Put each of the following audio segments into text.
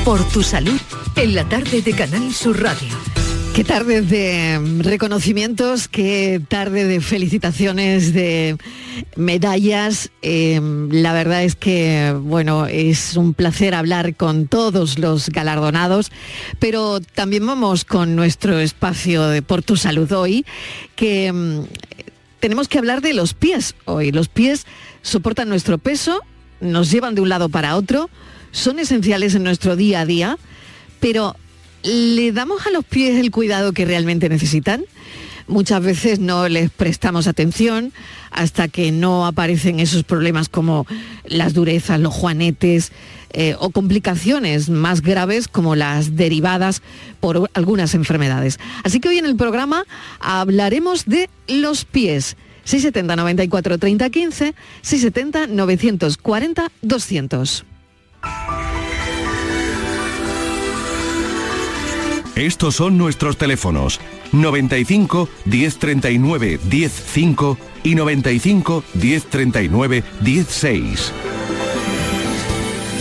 Por tu salud, en la tarde de Canal Sur Radio. Qué tarde de reconocimientos, qué tarde de felicitaciones, de medallas. La verdad es que, bueno, es un placer hablar con todos los galardonados, pero también vamos con nuestro espacio de Por tu Salud hoy, que tenemos que hablar de los pies hoy. Los pies soportan nuestro peso, nos llevan de un lado para otro, son esenciales en nuestro día a día, pero ¿le damos a los pies el cuidado que realmente necesitan? Muchas veces no les prestamos atención hasta que no aparecen esos problemas como las durezas, los juanetes o complicaciones más graves como las derivadas por algunas enfermedades. Así que hoy en el programa hablaremos de los pies. 670 94 30 15, 670 940 200. Estos son nuestros teléfonos: 95 1039 105 y 95 1039 16.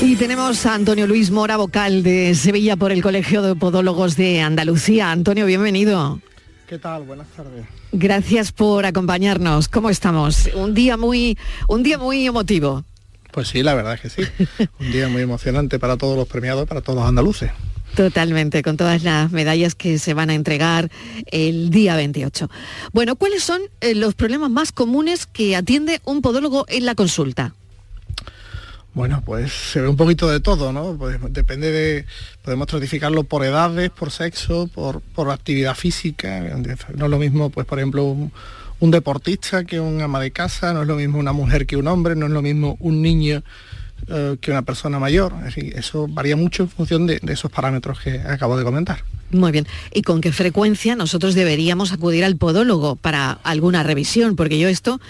Y tenemos a Antonio Luis Mora, vocal de Sevilla por el Colegio de Podólogos de Andalucía. Antonio, bienvenido. ¿Qué tal? Buenas tardes. Gracias por acompañarnos. ¿Cómo estamos? Un día muy emotivo. Pues sí, la verdad es que sí. Un día muy emocionante para todos los premiados, para todos los andaluces. Totalmente, con todas las medallas que se van a entregar el día 28. Bueno, ¿cuáles son los problemas más comunes que atiende un podólogo en la consulta? Bueno, pues se ve un poquito de todo, ¿no? Pues depende de... Podemos estratificarlo por edades, por sexo, por actividad física. No es lo mismo, pues por ejemplo, un deportista que un ama de casa, no es lo mismo una mujer que un hombre, no es lo mismo un niño que una persona mayor. Es decir, eso varía mucho en función de esos parámetros que acabo de comentar. Muy bien. ¿Y con qué frecuencia nosotros deberíamos acudir al podólogo para alguna revisión? Porque yo esto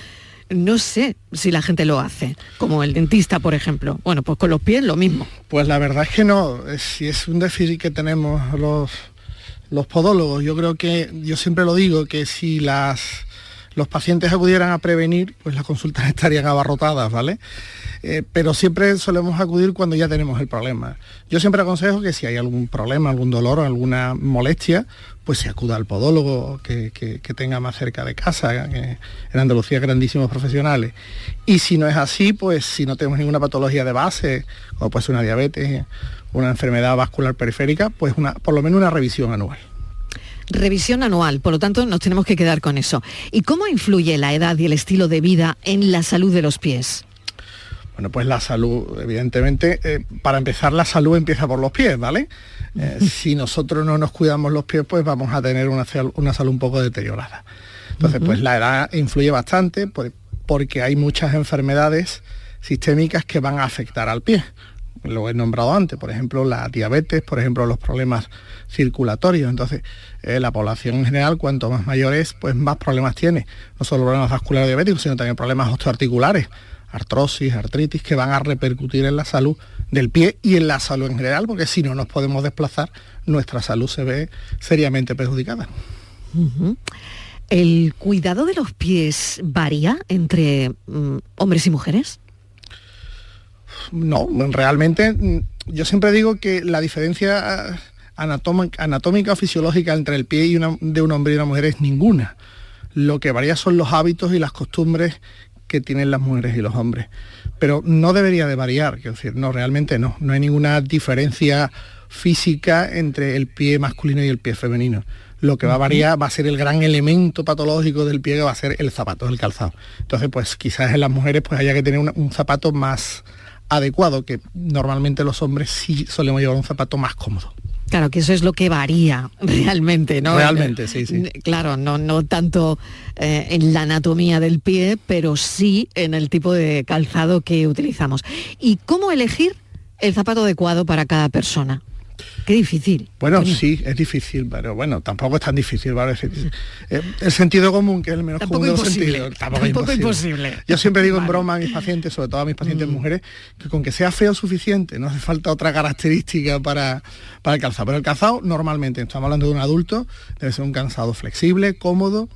no sé si la gente lo hace, como el dentista, por ejemplo. Bueno, pues con los pies lo mismo. Pues la verdad es que no. Si es un déficit que tenemos los podólogos, yo siempre lo digo, que si los pacientes acudieran a prevenir, pues las consultas estarían abarrotadas, ¿vale? Pero siempre solemos acudir cuando ya tenemos el problema. Yo siempre aconsejo que si hay algún problema, algún dolor o alguna molestia, pues se acuda al podólogo que tenga más cerca de casa, que en Andalucía grandísimos profesionales. Y si no es así, pues si no tenemos ninguna patología de base, como puede ser una diabetes, una enfermedad vascular periférica, pues por lo menos una revisión anual. Revisión anual, por lo tanto nos tenemos que quedar con eso. ¿Y cómo influye la edad y el estilo de vida en la salud de los pies? Bueno, pues la salud, evidentemente, para empezar la salud empieza por los pies, ¿vale? Si nosotros no nos cuidamos los pies, pues vamos a tener una salud un poco deteriorada. Entonces, pues la edad influye bastante porque hay muchas enfermedades sistémicas que van a afectar al pie. Lo he nombrado antes, por ejemplo, la diabetes, por ejemplo, los problemas circulatorios. Entonces, la población en general, cuanto más mayor es, pues más problemas tiene. No solo problemas vasculares diabéticos, sino también problemas osteoarticulares, artrosis, artritis, que van a repercutir en la salud del pie y en la salud en general, porque si no nos podemos desplazar, nuestra salud se ve seriamente perjudicada. ¿El cuidado de los pies varía entre hombres y mujeres? No, realmente yo siempre digo que la diferencia anatómica o fisiológica entre el pie de un hombre y una mujer es ninguna. Lo que varía son los hábitos y las costumbres que tienen las mujeres y los hombres. Pero no debería de variar, quiero decir, no, realmente no hay ninguna diferencia física entre el pie masculino y el pie femenino. Lo que va a variar va a ser el gran elemento patológico del pie, que va a ser el zapato, el calzado. Entonces, pues quizás en las mujeres pues haya que tener un zapato más adecuado, que normalmente los hombres sí solemos llevar un zapato más cómodo. Claro, que eso es lo que varía realmente, ¿no? Realmente, sí. Claro, no tanto en la anatomía del pie, pero sí en el tipo de calzado que utilizamos. ¿Y cómo elegir el zapato adecuado para cada persona? Qué difícil. Bueno, sí, es difícil, pero bueno, tampoco es tan difícil, ¿vale? El sentido común, que es el menos común de los sentidos. Tampoco imposible. Yo siempre digo en broma a mis pacientes, sobre todo a mis pacientes mujeres, que con que sea feo suficiente, no hace falta otra característica para el calzado. Pero el calzado, normalmente, estamos hablando de un adulto, debe ser un calzado flexible, cómodo,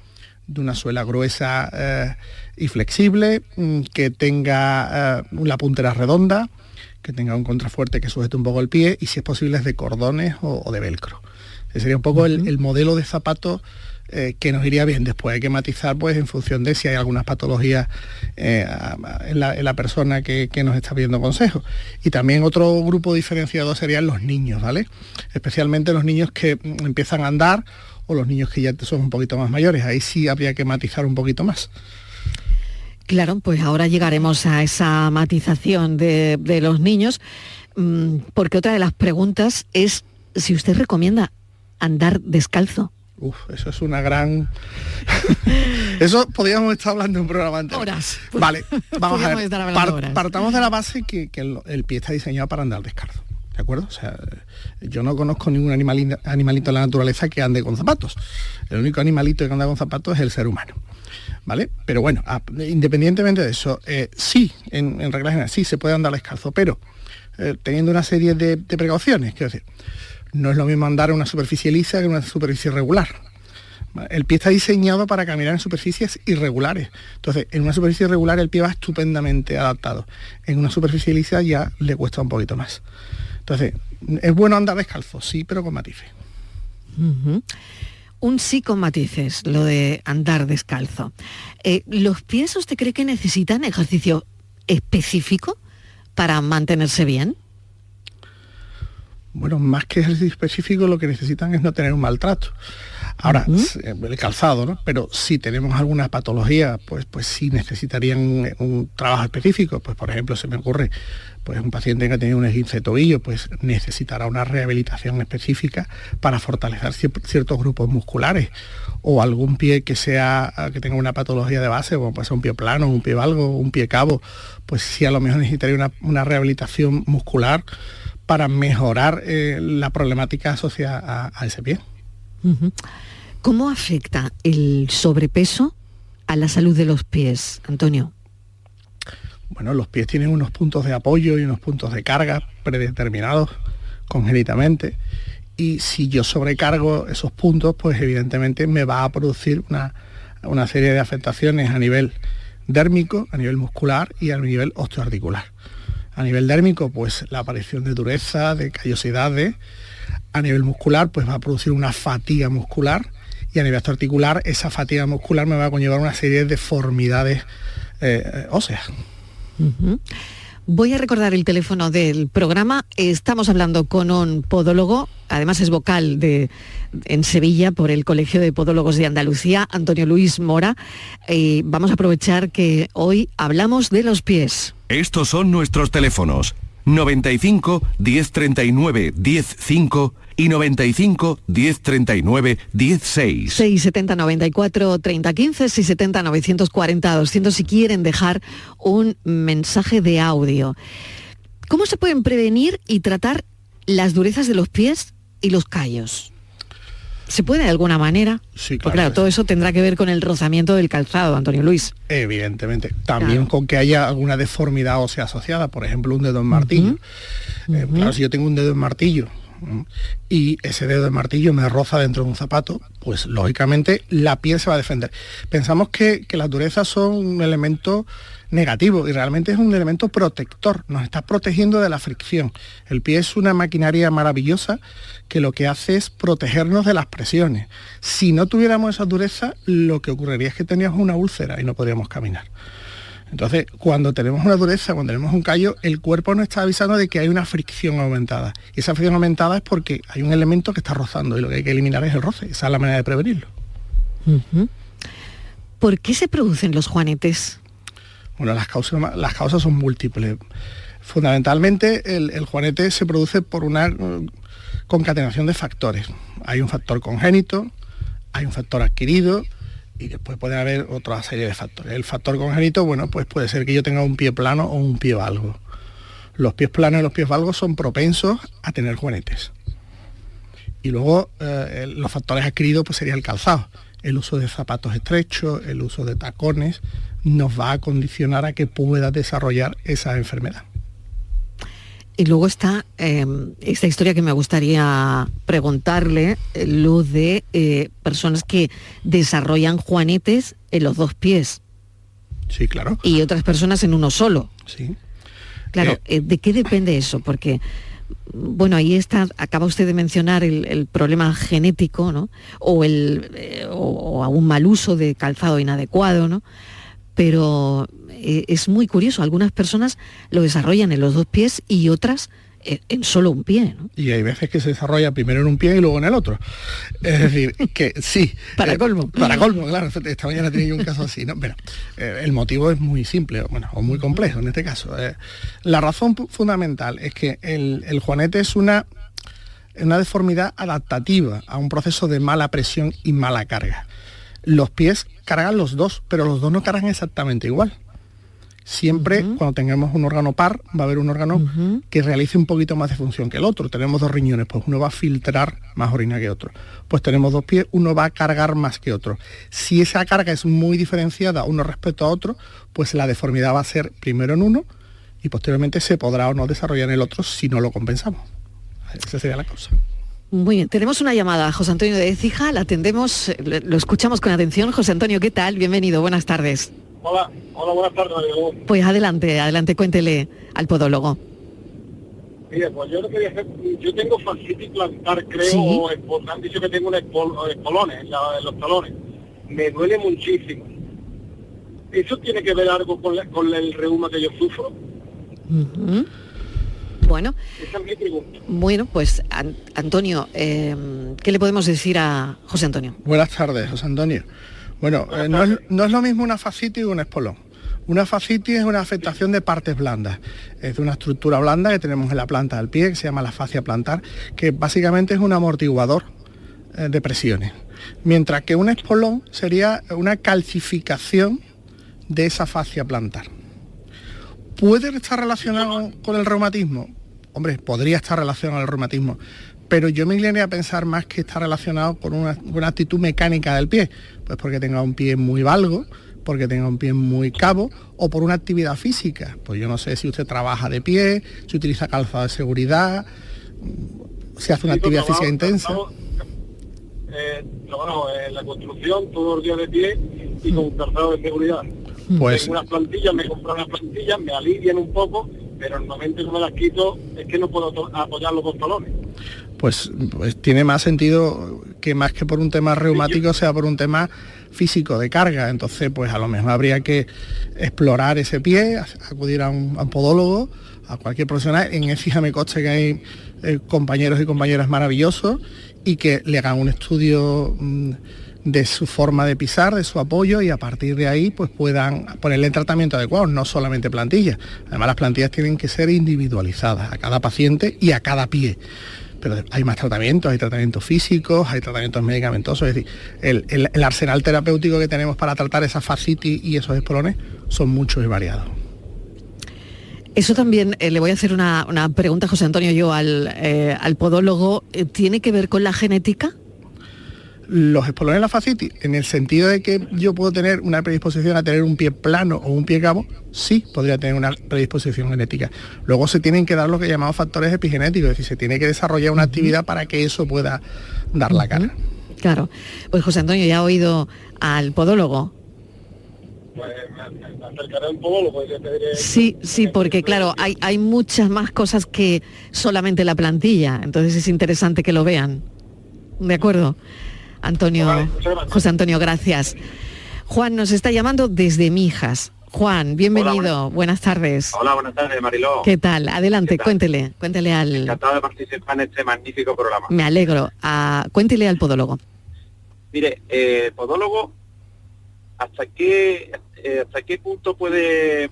de una suela gruesa y flexible, que tenga la puntera redonda, que tenga un contrafuerte que sujete un poco el pie, y si es posible es de cordones o de velcro. Ese sería un poco el modelo de zapato que nos iría bien. Después hay que matizar pues en función de si hay algunas patologías en la persona que nos está pidiendo consejos. Y también otro grupo diferenciador serían los niños, ¿vale? Especialmente los niños que empiezan a andar o los niños que ya son un poquito más mayores. Ahí sí habría que matizar un poquito más. Claro, pues ahora llegaremos a esa matización de los niños, porque otra de las preguntas es si usted recomienda andar descalzo. Eso es una gran... Eso podríamos estar hablando en un programa anterior. Horas. Vale, vamos a ver. Horas. Partamos de la base que el pie está diseñado para andar descalzo, ¿de acuerdo? O sea, yo no conozco ningún animalito en la naturaleza que ande con zapatos. El único animalito que anda con zapatos es el ser humano, ¿vale? Pero bueno, independientemente de eso, sí, en regla general, sí se puede andar descalzo, pero teniendo una serie de precauciones. Quiero decir, no es lo mismo andar en una superficie lisa que en una superficie irregular. El pie está diseñado para caminar en superficies irregulares. Entonces, en una superficie irregular el pie va estupendamente adaptado. En una superficie lisa ya le cuesta un poquito más. Entonces, es bueno andar descalzo, sí, pero con matices. Un sí con matices, lo de andar descalzo. ¿Los pies usted cree que necesitan ejercicio específico para mantenerse bien? Bueno, más que ejercicio específico, lo que necesitan es no tener un maltrato. Ahora, el calzado, ¿no? Pero si tenemos alguna patología, pues sí necesitarían un trabajo específico. Pues por ejemplo, se me ocurre, pues un paciente que ha tenido un esguince de tobillo, pues necesitará una rehabilitación específica para fortalecer ciertos grupos musculares. O algún pie que tenga una patología de base, como puede ser un pie plano, un pie valgo, un pie cabo, pues sí a lo mejor necesitaría una rehabilitación muscular para mejorar la problemática asociada a ese pie. ¿Cómo afecta el sobrepeso a la salud de los pies, Antonio? Bueno, los pies tienen unos puntos de apoyo y unos puntos de carga predeterminados congénitamente, y si yo sobrecargo esos puntos, pues evidentemente me va a producir una serie de afectaciones a nivel dérmico, a nivel muscular y a nivel osteoarticular. A nivel dérmico, pues la aparición de dureza, de callosidades. A nivel muscular, pues va a producir una fatiga muscular, y a nivel articular, esa fatiga muscular me va a conllevar una serie de deformidades óseas. Voy a recordar el teléfono del programa. Estamos hablando con un podólogo, además es vocal en Sevilla por el Colegio de Podólogos de Andalucía, Antonio Luis Mora. Vamos a aprovechar que hoy hablamos de los pies. Estos son nuestros teléfonos: 95 1039 105 y 95 1039 16. 670 94 30 15, 670 940 200 si quieren dejar un mensaje de audio. ¿Cómo se pueden prevenir y tratar las durezas de los pies y los callos? ¿Se puede de alguna manera? Sí, claro. Porque claro, todo eso tendrá que ver con el rozamiento del calzado, Antonio Luis. Evidentemente. También con que haya alguna deformidad ósea asociada, por ejemplo, un dedo en martillo. Claro, si yo tengo un dedo en martillo y ese dedo de martillo me roza dentro de un zapato, pues lógicamente la piel se va a defender. Pensamos que las durezas son un elemento negativo, y realmente es un elemento protector, nos está protegiendo de la fricción. El pie es una maquinaria maravillosa que lo que hace es protegernos de las presiones. Si no tuviéramos esa dureza, lo que ocurriría es que teníamos una úlcera y no podríamos caminar. Entonces, cuando tenemos una dureza, cuando tenemos un callo, el cuerpo nos está avisando de que hay una fricción aumentada. Y esa fricción aumentada es porque hay un elemento que está rozando, y lo que hay que eliminar es el roce. Esa es la manera de prevenirlo. ¿Por qué se producen los juanetes? Bueno, las causas son múltiples. Fundamentalmente, el juanete se produce por una concatenación de factores. Hay un factor congénito, hay un factor adquirido, y después puede haber otra serie de factores. El factor congénito, bueno, pues puede ser que yo tenga un pie plano o un pie valgo. Los pies planos y los pies valgos son propensos a tener juanetes. Y luego los factores adquiridos pues sería el calzado. El uso de zapatos estrechos, el uso de tacones, nos va a condicionar a que pueda desarrollar esa enfermedad. Y luego está esta historia que me gustaría preguntarle, lo de personas que desarrollan juanetes en los dos pies. Sí, claro. Y otras personas en uno solo. Sí. Claro, ¿de qué depende eso? Porque, bueno, ahí está, acaba usted de mencionar el problema genético, ¿no? O a un mal uso de calzado inadecuado, ¿no? Pero es muy curioso, algunas personas lo desarrollan en los dos pies y otras en solo un pie, ¿no? Y hay veces que se desarrolla primero en un pie y luego en el otro. Es decir, que sí. Para colmo. Para colmo, claro. Esta mañana tenía yo un caso así, ¿no? Pero el motivo es muy simple, bueno, o muy complejo en este caso. La razón fundamental es que el juanete es una deformidad adaptativa a un proceso de mala presión y mala carga. Los pies cargan los dos, pero los dos no cargan exactamente igual. Siempre cuando tengamos un órgano par va a haber un órgano que realice un poquito más de función que el otro. Tenemos dos riñones, pues uno va a filtrar más orina que otro. Pues tenemos dos pies, uno va a cargar más que otro. Si esa carga es muy diferenciada uno respecto a otro, pues la deformidad va a ser primero en uno y posteriormente se podrá o no desarrollar en el otro si no lo compensamos. Esa sería la cosa. Muy bien, tenemos una llamada, José Antonio de Écija, la atendemos, lo escuchamos con atención. José Antonio, ¿qué tal? Bienvenido, buenas tardes. Hola, buenas tardes, Mariló. Pues adelante, cuéntele al podólogo. Mire, pues yo lo quería hacer, yo tengo fascitis plantar, creo, ¿Sí? o me han dicho que tengo espolones en los talones. Me duele muchísimo. ¿Eso tiene que ver algo con el reuma que yo sufro? Bueno, esa es mi pregunta. Bueno, pues Antonio, ¿qué le podemos decir a José Antonio? Buenas tardes, José Antonio. Bueno, no es lo mismo una fascitis que un espolón. Una fascitis es una afectación de partes blandas. Es de una estructura blanda que tenemos en la planta del pie, que se llama la fascia plantar, que básicamente es un amortiguador de presiones. Mientras que un espolón sería una calcificación de esa fascia plantar. ¿Puede estar relacionado con el reumatismo? Hombre, podría estar relacionado con el reumatismo, pero yo me inclinaría a pensar más que está relacionado con una actitud mecánica del pie, pues porque tenga un pie muy valgo, porque tenga un pie muy cabo, o por una actividad física. Pues yo no sé si usted trabaja de pie, si utiliza calzado de seguridad, si hace una actividad física intensa. Trabajo en la construcción, todos los días de pie y con calzado de seguridad. Pues tengo unas plantillas, me compro unas plantillas, me alivian un poco, pero normalmente no me las quito, es que no puedo apoyar los dos talones. Pues tiene más sentido que más que por un tema reumático sea por un tema físico de carga. Entonces, pues a lo mejor habría que explorar ese pie, acudir a un podólogo, a cualquier profesional. En Écija me consta que hay compañeros y compañeras maravillosos y que le hagan un estudio de su forma de pisar, de su apoyo, y a partir de ahí pues puedan ponerle el tratamiento adecuado, no solamente plantillas. Además, las plantillas tienen que ser individualizadas a cada paciente y a cada pie. Pero hay más tratamientos, hay tratamientos físicos, hay tratamientos medicamentosos, es decir, el arsenal terapéutico que tenemos para tratar esa fascitis y esos espolones son muchos y variados. Eso también, le voy a hacer una pregunta, José Antonio, yo al podólogo, ¿tiene que ver con la genética? Los espolones y la fascitis, en el sentido de que yo puedo tener una predisposición a tener un pie plano o un pie cabo, sí podría tener una predisposición genética. Luego se tienen que dar lo que llamamos factores epigenéticos, es decir, se tiene que desarrollar una actividad para que eso pueda dar la cara. Claro. Pues José Antonio, ya ha oído al podólogo. Pues me acercaré a un podólogo y le pediré... Sí, porque claro, hay muchas más cosas que solamente la plantilla, entonces es interesante que lo vean. ¿De acuerdo? Antonio, vale, muchas gracias. José Antonio, gracias. Juan nos está llamando desde Mijas. Juan, bienvenido, Hola, buenas tardes. Hola, buenas tardes, Mariló. ¿Qué tal? Adelante, ¿Qué tal? cuéntele al... Encantado de participar en este magnífico programa. Me alegro. Cuéntele al podólogo. Mire, podólogo, ¿hasta qué punto puede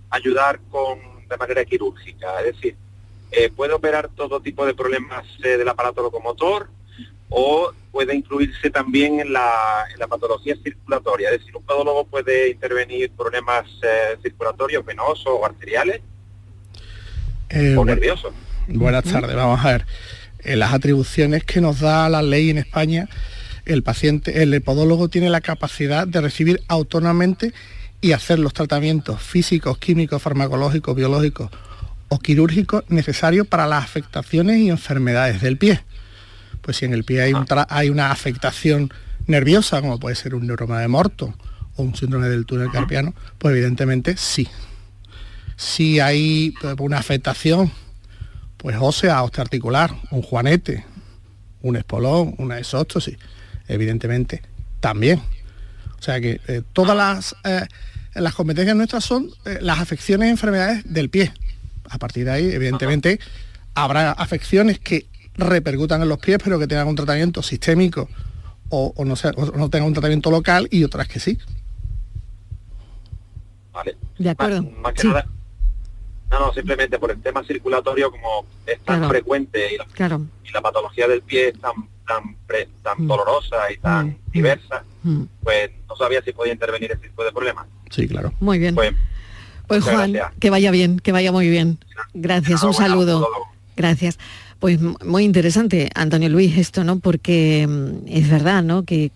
ayudar de manera quirúrgica? Es decir, ¿puede operar todo tipo de problemas del aparato locomotor o puede incluirse también en la patología circulatoria? Es decir, ¿un podólogo puede intervenir problemas circulatorios, venosos o arteriales o nerviosos? Buenas tardes, vamos a ver. Las atribuciones que nos da la ley en España, el podólogo tiene la capacidad de recibir autónomamente y hacer los tratamientos físicos, químicos, farmacológicos, biológicos o quirúrgicos necesarios para las afectaciones y enfermedades del pie. Pues si en el pie hay una afectación nerviosa, como puede ser un neuroma de Morton o un síndrome del túnel carpiano, pues evidentemente sí Si hay una afectación, pues ósea, osteoarticular, un juanete, un espolón, una exóstosis, evidentemente también. O sea que todas las competencias nuestras son las afecciones y enfermedades del pie. A partir de ahí, evidentemente, habrá afecciones que repercutan en los pies, pero que tengan un tratamiento sistémico o no tengan un tratamiento local, y otras que sí. Vale. De acuerdo. Más que Sí. nada, no, simplemente por el tema circulatorio, como es tan Claro. frecuente y la patología del pie es tan dolorosa y tan diversa, pues no sabía si podía intervenir ese tipo de problemas. Sí, claro. Muy bien. Pues Pues muchas Juan, gracias. que vaya bien, que vaya muy bien. Gracias, un Enhorabuena, saludo. un saludo. Gracias. Pues muy interesante, Antonio Luis, esto, ¿no? Porque es verdad, ¿no? Que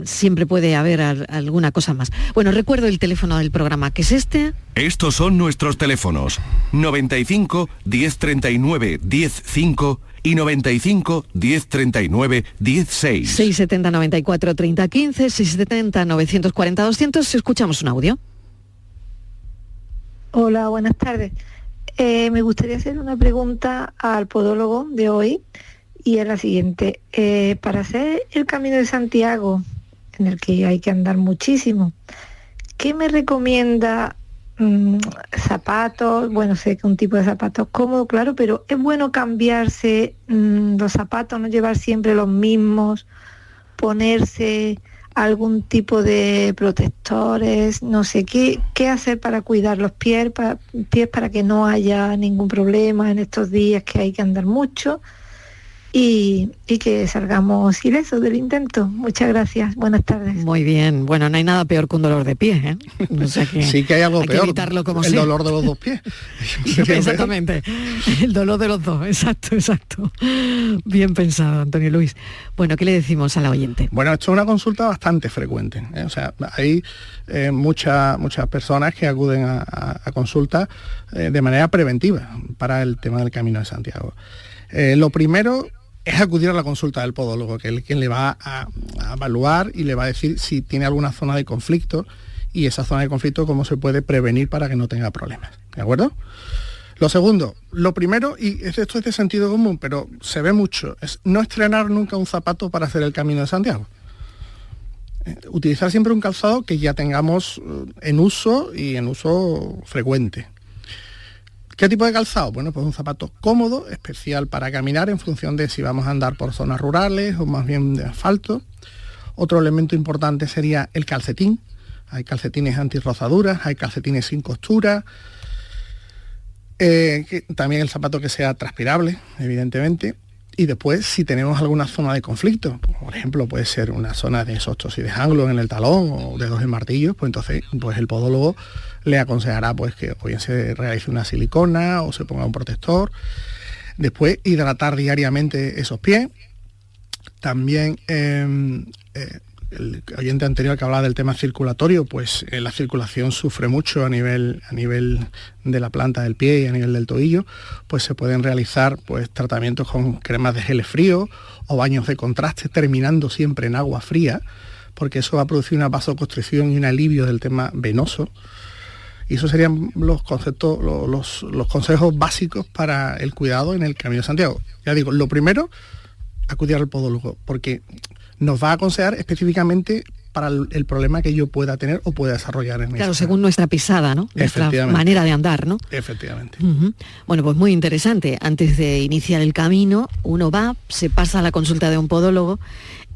siempre puede haber alguna cosa más. Bueno, recuerdo el teléfono del programa, que es este. Estos son nuestros teléfonos: 95 1039 105 y 95 1039 16. 670 94 30 15, 670 940 200. Escuchamos un audio. Hola, buenas tardes. Me gustaría hacer una pregunta al podólogo de hoy, y es la siguiente. Para hacer el Camino de Santiago, en el que hay que andar muchísimo, ¿qué me recomienda? Zapatos, bueno, sé que un tipo de zapatos cómodo, claro, pero es bueno cambiarse los zapatos, no llevar siempre los mismos, ponerse algún tipo de protectores, no sé, ¿qué hacer para cuidar los pies para que no haya ningún problema en estos días que hay que andar mucho y que salgamos ilesos del intento? Muchas gracias, buenas tardes. Muy bien. Bueno, no hay nada peor que un dolor de pie, ¿eh? O sea que Sí que hay algo hay peor, que evitarlo como el sea. dolor de los dos pies. Exactamente, el dolor de los dos, exacto. Bien pensado, Antonio Luis. Bueno, ¿qué le decimos a la oyente? Bueno, esto es una consulta bastante frecuente, ¿eh? O sea, hay muchas personas que acuden a consulta de manera preventiva para el tema del Camino de Santiago. Lo primero es acudir a la consulta del podólogo, que es quien le va a evaluar y le va a decir si tiene alguna zona de conflicto, y esa zona de conflicto cómo se puede prevenir para que no tenga problemas. ¿De acuerdo? Lo segundo, lo primero, y esto es de sentido común, pero se ve mucho, es no estrenar nunca un zapato para hacer el Camino de Santiago. Utilizar siempre un calzado que ya tengamos en uso y en uso frecuente. ¿Qué tipo de calzado? Bueno, pues un zapato cómodo, especial para caminar, en función de si vamos a andar por zonas rurales o más bien de asfalto. Otro elemento importante sería el calcetín. Hay calcetines antirrozaduras, hay calcetines sin costura. También el zapato que sea transpirable, evidentemente. Y después, si tenemos alguna zona de conflicto, por ejemplo, puede ser una zona de exóstosis de ganglio en el talón o dedos en martillos, pues entonces pues el podólogo le aconsejará pues que o bien se realice una silicona o se ponga un protector. Después, hidratar diariamente esos pies. También el oyente anterior que hablaba del tema circulatorio, pues la circulación sufre mucho a nivel de la planta del pie y a nivel del tobillo, pues se pueden realizar pues tratamientos con cremas de geles fríos o baños de contraste, terminando siempre en agua fría, porque eso va a producir una vasoconstricción y un alivio del tema venoso. Y esos serían los conceptos, los consejos básicos para el cuidado en el Camino de Santiago. Ya digo, lo primero, acudir al podólogo, porque nos va a aconsejar específicamente para el problema que yo pueda tener o pueda desarrollar en Claro, según nuestra pisada, ¿no? Nuestra manera de andar, ¿no? Efectivamente. Uh-huh. Bueno, pues muy interesante. Antes de iniciar el camino, uno va, se pasa a la consulta de un podólogo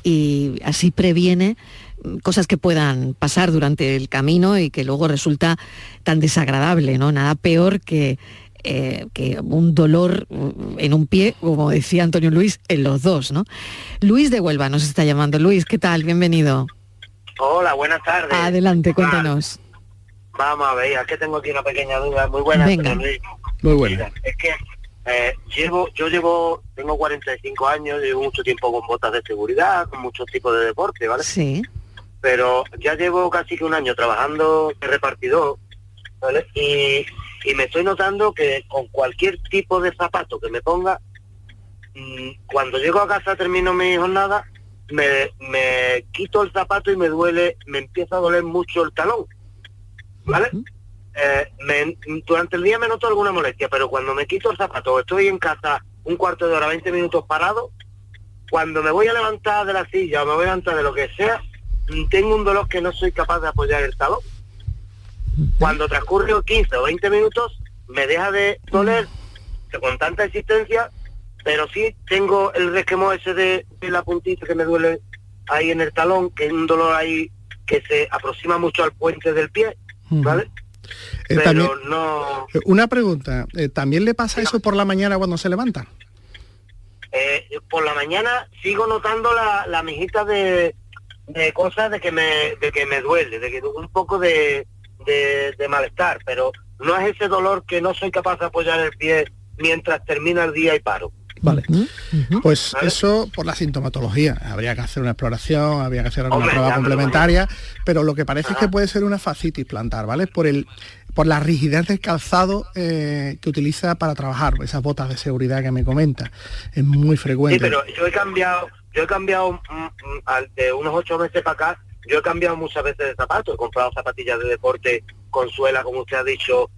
y así previene cosas que puedan pasar durante el camino y que luego resulta tan desagradable, ¿no? Nada peor que un dolor en un pie, como decía Antonio Luis, en los dos, ¿no? Luis de Huelva nos está llamando. Luis, ¿qué tal? Bienvenido. Hola, buenas tardes. Adelante, cuéntanos. Vamos a ver, es que tengo aquí una pequeña duda. Muy buena. Venga. Muy buena. Mira, es que tengo 45 años, llevo mucho tiempo con botas de seguridad, con muchos tipos de deporte, ¿vale? Sí. Pero ya llevo casi que un año trabajando de repartidor, ¿vale? Y me estoy notando que con cualquier tipo de zapato que me ponga, cuando llego a casa, termino mi jornada, me quito el zapato y me empieza a doler mucho el talón, ¿vale? durante el día me noto alguna molestia, pero cuando me quito el zapato, estoy en casa un cuarto de hora, 20 minutos parado, cuando me voy a levantar de la silla o me voy a levantar de lo que sea, tengo un dolor que no soy capaz de apoyar el talón. Cuando transcurre 15 o 20 minutos, me deja de doler con tanta existencia, pero sí tengo el resquemor ese de la puntita que me duele ahí en el talón, que es un dolor ahí que se aproxima mucho al puente del pie, ¿vale? Pero también, no... Una pregunta, ¿también le pasa eso por la mañana cuando se levanta? Por la mañana sigo notando la mijita de cosas de que me duele, de que un poco de malestar, pero no es ese dolor que no soy capaz de apoyar el pie mientras termina el día y paro. Vale, pues eso por la sintomatología. Habría que hacer una exploración, habría que hacer alguna prueba complementaria, pero lo que parece es que puede ser una fascitis plantar, ¿vale? Por la rigidez del calzado que utiliza para trabajar, esas botas de seguridad que me comenta. Es muy frecuente. Sí, pero yo he cambiado de unos 8 meses para acá, yo he cambiado muchas veces de zapatos, he comprado zapatillas de deporte con suela, como usted ha dicho,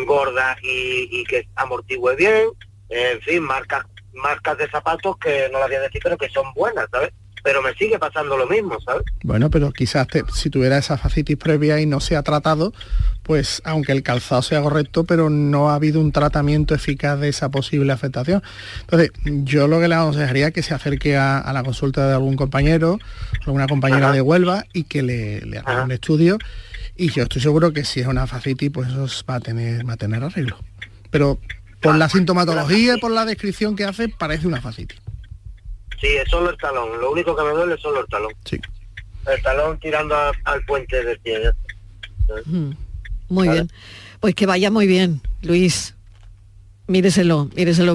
gordas y que amortigüe bien, en fin, marcas de zapatos que no las voy a decir, pero que son buenas, ¿sabes? Pero me sigue pasando lo mismo, ¿sabes? Bueno, pero quizás si tuviera esa fascitis previa y no se ha tratado, pues aunque el calzado sea correcto, pero no ha habido un tratamiento eficaz de esa posible afectación. Entonces, yo lo que le aconsejaría es que se acerque a la consulta de algún compañero, alguna compañera de Huelva, y que le haga un estudio, y yo estoy seguro que si es una fascitis, pues eso va a tener arreglo. Pero por la sintomatología y por la descripción que hace, parece una fascitis. Sí, es solo el talón. Lo único que me duele es solo el talón. Sí. El talón tirando al puente del pie. Muy bien. Pues que vaya muy bien, Luis. Míreselo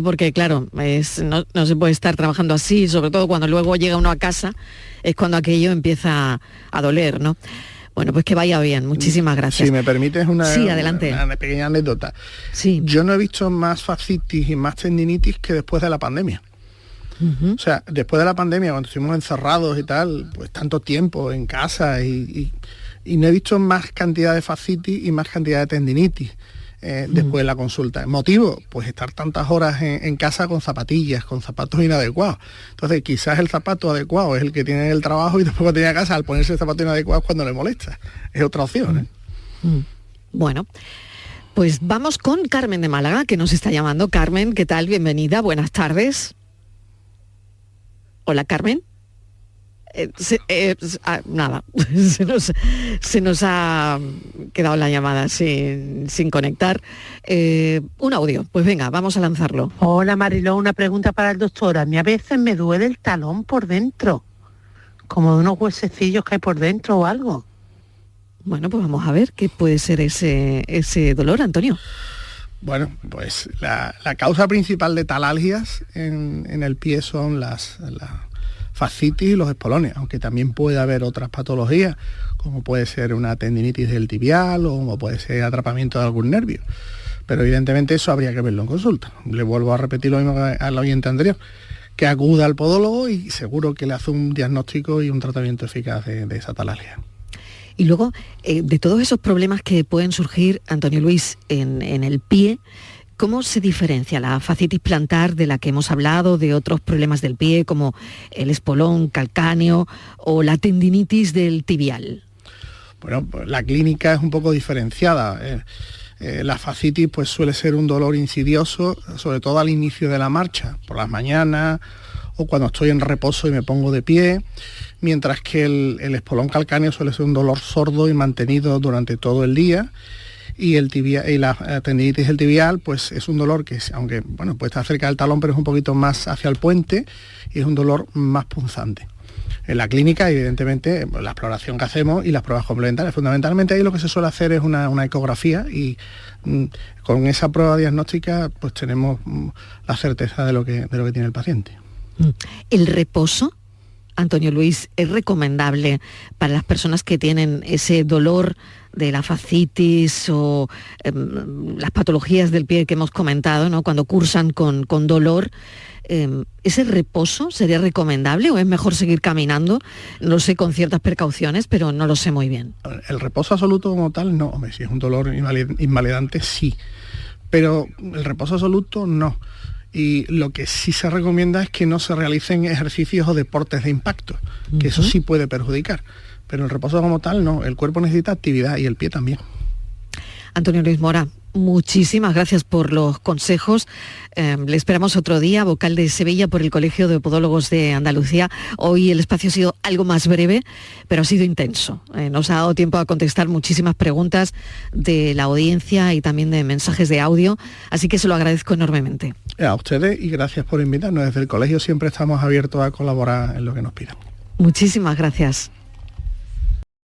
porque claro, no se puede estar trabajando así, sobre todo cuando luego llega uno a casa, es cuando aquello empieza a doler, ¿no? Bueno, pues que vaya bien, muchísimas gracias. Si me permites adelante. Una pequeña anécdota. Sí. Yo no he visto más fascitis y más tendinitis que después de la pandemia. O sea, después de la pandemia, cuando estuvimos encerrados y tal, pues tanto tiempo en casa y no he visto más cantidad de fascitis y más cantidad de tendinitis después de la consulta. ¿Motivo? Pues estar tantas horas en casa con zapatillas, con zapatos inadecuados. Entonces, quizás el zapato adecuado es el que tiene en el trabajo y después cuando tiene a casa, al ponerse el zapato inadecuado es cuando le molesta. Es otra opción, Bueno, pues vamos con Carmen de Málaga, que nos está llamando. Carmen, ¿qué tal? Bienvenida, buenas tardes. Hola, Carmen. Nada, se nos ha quedado la llamada sin conectar. Un audio, pues venga, vamos a lanzarlo. Hola Mariló, una pregunta para el doctor. A mí a veces me duele el talón por dentro, como de unos huesecillos que hay por dentro o algo. Bueno, pues vamos a ver qué puede ser ese dolor, Antonio. Bueno, pues la causa principal de talalgias en el pie son las fascitis y los espolones, aunque también puede haber otras patologías, como puede ser una tendinitis del tibial o como puede ser atrapamiento de algún nervio. Pero evidentemente eso habría que verlo en consulta. Le vuelvo a repetir lo mismo al oyente anterior, que acuda al podólogo y seguro que le hace un diagnóstico y un tratamiento eficaz de esa talalgia. Y luego, de todos esos problemas que pueden surgir, Antonio Luis, en el pie, ¿cómo se diferencia la fascitis plantar de la que hemos hablado, de otros problemas del pie como el espolón calcáneo o la tendinitis del tibial? Bueno, pues la clínica es un poco diferenciada. La fascitis pues suele ser un dolor insidioso, sobre todo al inicio de la marcha, por las mañanas o cuando estoy en reposo y me pongo de pie, mientras que el espolón calcáneo suele ser un dolor sordo y mantenido durante todo el día. Y la tendinitis del tibial pues es un dolor que, aunque bueno, puede estar cerca del talón, pero es un poquito más hacia el puente y es un dolor más punzante. En la clínica, evidentemente, la exploración que hacemos y las pruebas complementarias. Fundamentalmente ahí lo que se suele hacer es una ecografía y con esa prueba diagnóstica pues tenemos la certeza de lo que tiene el paciente. ¿El reposo, Antonio Luis, es recomendable para las personas que tienen ese dolor de la fascitis o las patologías del pie que hemos comentado, ¿no? Cuando cursan con dolor, ¿ese reposo sería recomendable o es mejor seguir caminando? No sé, con ciertas precauciones, pero no lo sé muy bien. El reposo absoluto como tal, no. Hombre, si es un dolor invalidante, sí. Pero el reposo absoluto, no. Y lo que sí se recomienda es que no se realicen ejercicios o deportes de impacto, que eso sí puede perjudicar. Pero el reposo como tal, no. El cuerpo necesita actividad y el pie también. Antonio Luis Mora, muchísimas gracias por los consejos. Le esperamos otro día, vocal de Sevilla por el Colegio de Podólogos de Andalucía. Hoy el espacio ha sido algo más breve, pero ha sido intenso. Nos ha dado tiempo a contestar muchísimas preguntas de la audiencia y también de mensajes de audio, así que se lo agradezco enormemente. A ustedes y gracias por invitarnos. Desde el colegio siempre estamos abiertos a colaborar en lo que nos pidan. Muchísimas gracias.